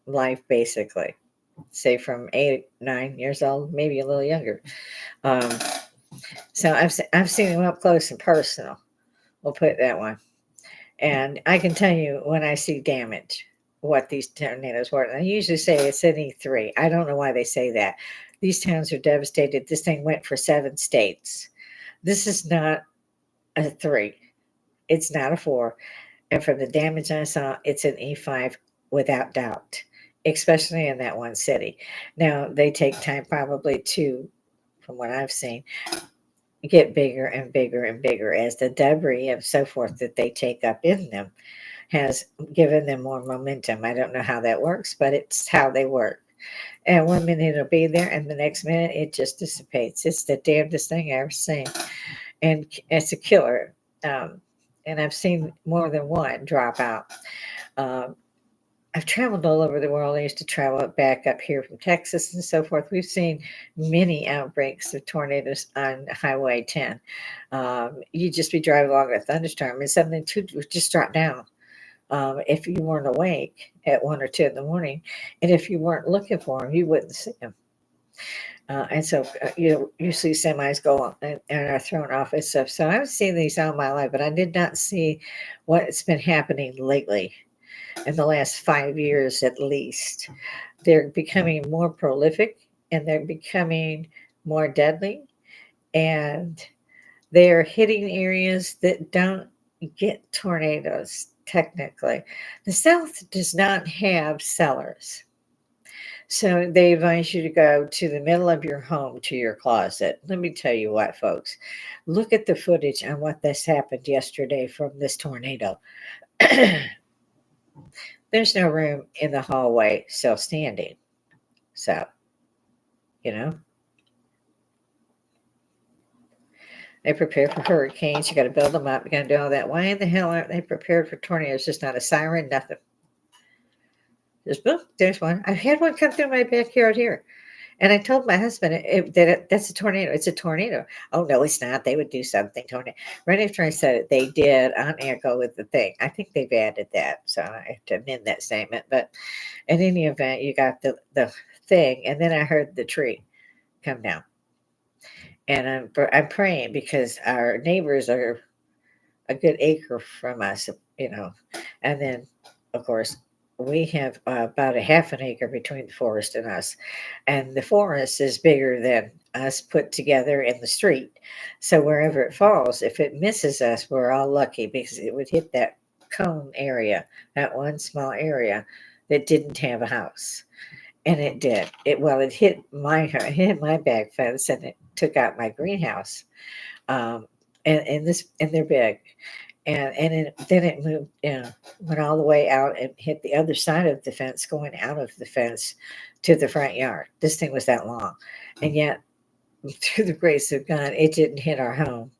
A: life, basically. Say from 8, 9 years old, maybe a little younger. Um, so I've seen them up close and personal. We'll put it that way. And I can tell you when I see damage, what these tornadoes were. And I usually say it's an E3. I don't know why they say that. These towns are devastated. This thing went for 7 states. This is not a 3. It's not a 4. And from the damage I saw, it's an E5 without doubt, especially in that one city. Now, they take time probably to, from what I've seen, get bigger and bigger and bigger as the debris and so forth that they take up in them has given them more momentum. I don't know how that works, but it's how they work. And one minute it'll be there, and the next minute it just dissipates. It's the damnedest thing I ever seen, and it's a killer. Um, and I've seen more than one drop out. Um, I've traveled all over the world. I used to travel back up here from Texas and so forth. We've seen many outbreaks of tornadoes on Highway 10. You just be driving along a thunderstorm and something would just drop down if you weren't awake at 1 or 2 in the morning. And if you weren't looking for them, you wouldn't see them. And so, you see semis go on and are thrown off and stuff. So I've seen these all my life, but I did not see what's been happening lately in the last 5 years at least. They're becoming more prolific and they're becoming more deadly. And they're hitting areas that don't get tornadoes, technically. The South does not have cellars. So they advise you to go to the middle of your home to your closet. Let me tell you what, folks. Look at the footage on what this happened yesterday from this tornado. There's no room in the hallway still standing. So, you know, they prepare for hurricanes. You got to build them up. You got to do all that. Why in the hell aren't they prepared for tornadoes? Just not a siren, nothing. Just boom, there's one. I've had one come through my backyard here. And I told my husband that's a tornado. It's a tornado. Oh, no, it's not. They would do something. Tornado. Right after I said it, they did on echo with the thing. I think they've added that. So I have to amend that statement. But in any event, you got the thing. And then I heard the tree come down. And I'm praying because our neighbors are a good acre from us, And then, of course, we have about a half an acre between the forest and us. And the forest is bigger than us put together in the street. So wherever it falls, if it misses us, we're all lucky because it would hit that cone area, that one small area that didn't have a house. And it did. It hit my back fence and it took out my greenhouse. Um, and they're big then it moved, went all the way out and hit the other side of the fence, going out of the fence to the front yard. This thing was that long, and yet through the grace of God, it didn't hit our home,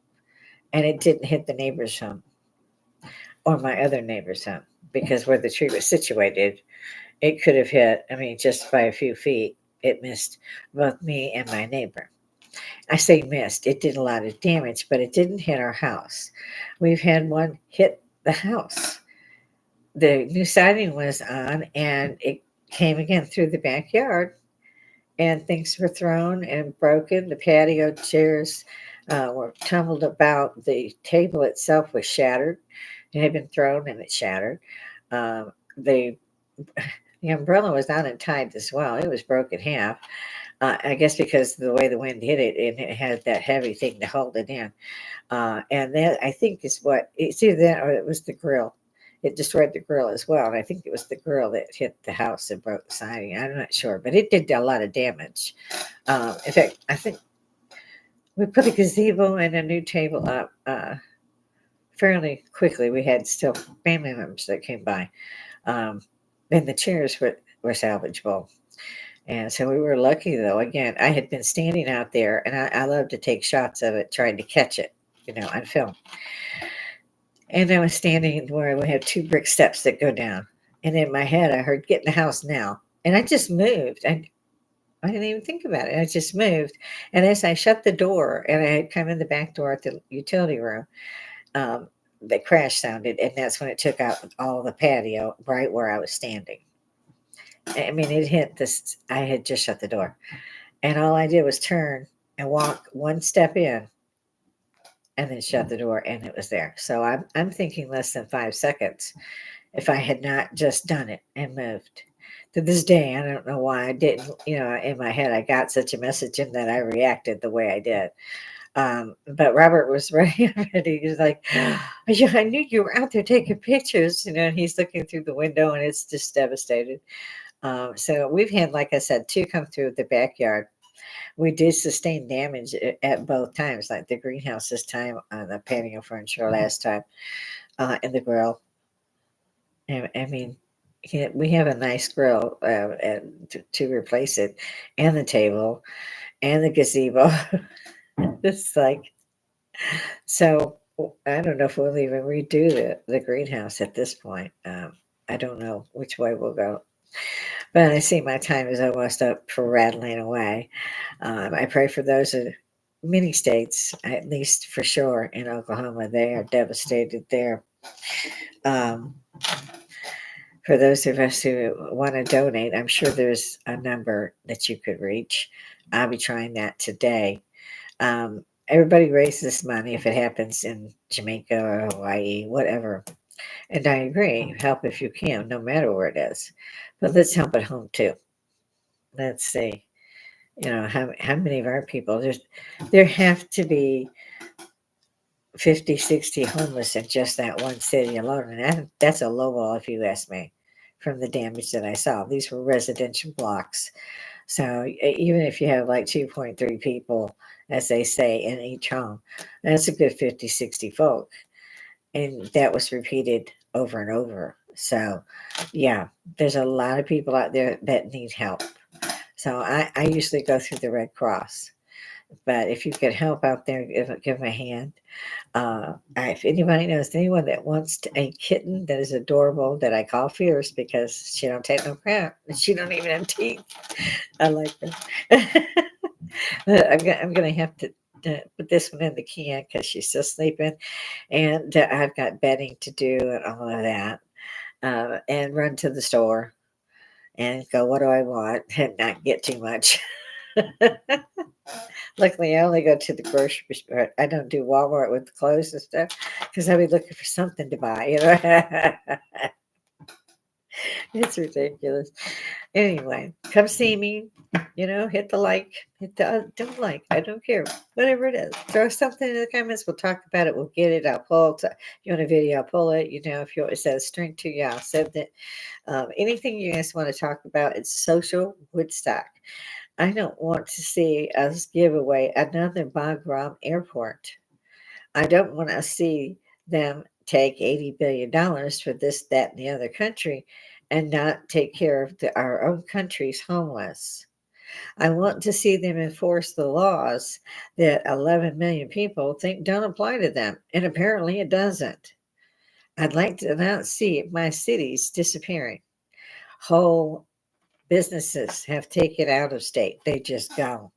A: and it didn't hit the neighbor's home or my other neighbor's home because where the tree was situated, it could have hit. I mean, just by a few feet, it missed both me and my neighbor. I say missed. It did a lot of damage, but it didn't hit our house. We've had one hit the house. The new siding was on, and it came again through the backyard, and things were thrown and broken. The patio chairs were tumbled about. The table itself was shattered. It had been thrown, and it shattered. The the umbrella was not untied as well. It was broken half. I guess because of the way the wind hit it, and it had that heavy thing to hold it in. And that I think is what it's either that or it was the grill. It destroyed the grill as well. And I think it was the grill that hit the house and broke the siding. I'm not sure, but it did a lot of damage. In fact, I think we put a gazebo and a new table up fairly quickly. We had still family members that came by. And the chairs were salvageable. And so we were lucky, though. Again, I had been standing out there, and I love to take shots of it, trying to catch it, on film. And I was standing where we have 2 brick steps that go down. And in my head, I heard, "Get in the house now." And I just moved. I didn't even think about it. I just moved. And as I shut the door, and I had come in the back door at the utility room, the crash sounded, and that's when it took out all the patio right where I was standing. I mean, it hit this. I had just shut the door, and all I did was turn and walk one step in, and then shut the door, and it was there. So I'm thinking less than 5 seconds. If I had not just done it and moved. To this day, I don't know why I didn't. In my head, I got such a message in that I reacted the way I did. But Robert was ready already. He was like, "Yeah, I knew you were out there taking pictures." And he's looking through the window, and it's just devastated. So we've had, like I said, two come through the backyard. We did sustain damage at both times, like the greenhouse this time, on the patio furniture last time, and the grill. I mean, we have a nice grill to replace it, and the table, and the gazebo. It's like, so I don't know if we'll even redo the greenhouse at this point. I don't know which way we'll go. But I see my time is almost up for rattling away. I pray for those in many states, at least for sure in Oklahoma. They are devastated there. Um, for those of us who want to donate, I'm sure there's a number that you could reach. I'll be trying that today. Everybody raises money if it happens in Jamaica or Hawaii, whatever. And I agree, help if you can, no matter where it is. But let's help at home too. Let's see, how many of our people, there have to be 50, 60 homeless in just that one city alone. And that's a low ball, if you ask me, from the damage that I saw. These were residential blocks. So even if you have like 2.3 people, as they say, in each home, that's a good 50, 60 folk. And that was repeated over and over. So, yeah, there's a lot of people out there that need help. So I usually go through the Red Cross. But if you could help out there, give them a hand. If anybody knows anyone that wants a kitten that is adorable, that I call Fierce because she don't take no crap. She don't even have teeth. I like her. I'm gonna have to put this one in the can because she's still sleeping, and I've got bedding to do and all of that, and run to the store and go, what do I want, and not get too much. Luckily, I only go to the grocery store. I don't do Walmart with the clothes and stuff because I'll be looking for something to buy. It's ridiculous. Anyway, come see me. Hit the like, hit the don't like. I don't care. Whatever it is, throw something in the comments. We'll talk about it. We'll get it. I'll pull it. If you want a video, I'll pull it. If you want to set a string to you, I'll set it. Anything you guys want to talk about, it's social Woodstock. I don't want to see us give away another Bagram airport. I don't want to see them take $80 billion for this, that, and the other country and not take care of our own country's homeless. I want to see them enforce the laws that 11 million people think don't apply to them, and apparently it doesn't. I'd like to not see my cities disappearing. Whole businesses have taken out of state. They just go.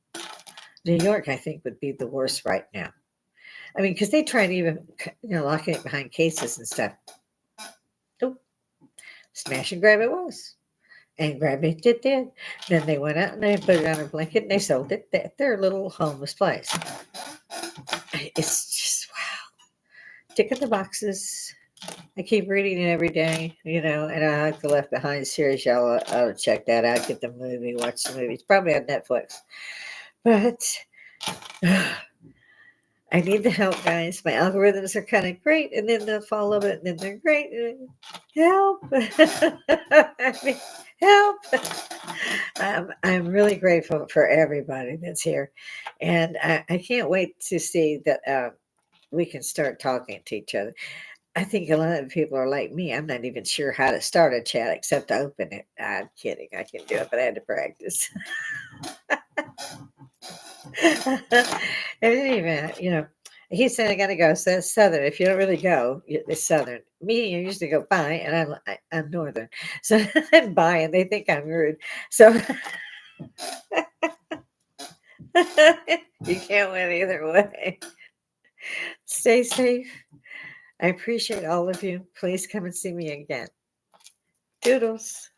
A: New York, I think, would be the worst right now. I mean, because they tried even, locking it behind cases and stuff. Nope. Smash and grab it was. And grab it did. Then they went out and they put it on a blanket and they sold it. They're a little homeless place. It's just, wow. Ticking the boxes. I keep reading it every day, and I like the Left Behind series. I'll check that out. Get the movie, watch the movie. It's probably on Netflix. But I need the help, guys. My algorithms are kind of great, and then they'll fall a bit, and then they're great. Help! I mean, help! I'm really grateful for everybody that's here, and I can't wait to see that we can start talking to each other. I think a lot of people are like me. I'm not even sure how to start a chat except to open it. I'm kidding. I can do it, but I had to practice. In any event, he said I gotta go. So that's Southern. If you don't really go, it's Southern. Me, you usually go bye, and I'm Northern. So I'm bye, and they think I'm rude. So you can't win either way. Stay safe. I appreciate all of you. Please come and see me again. Doodles.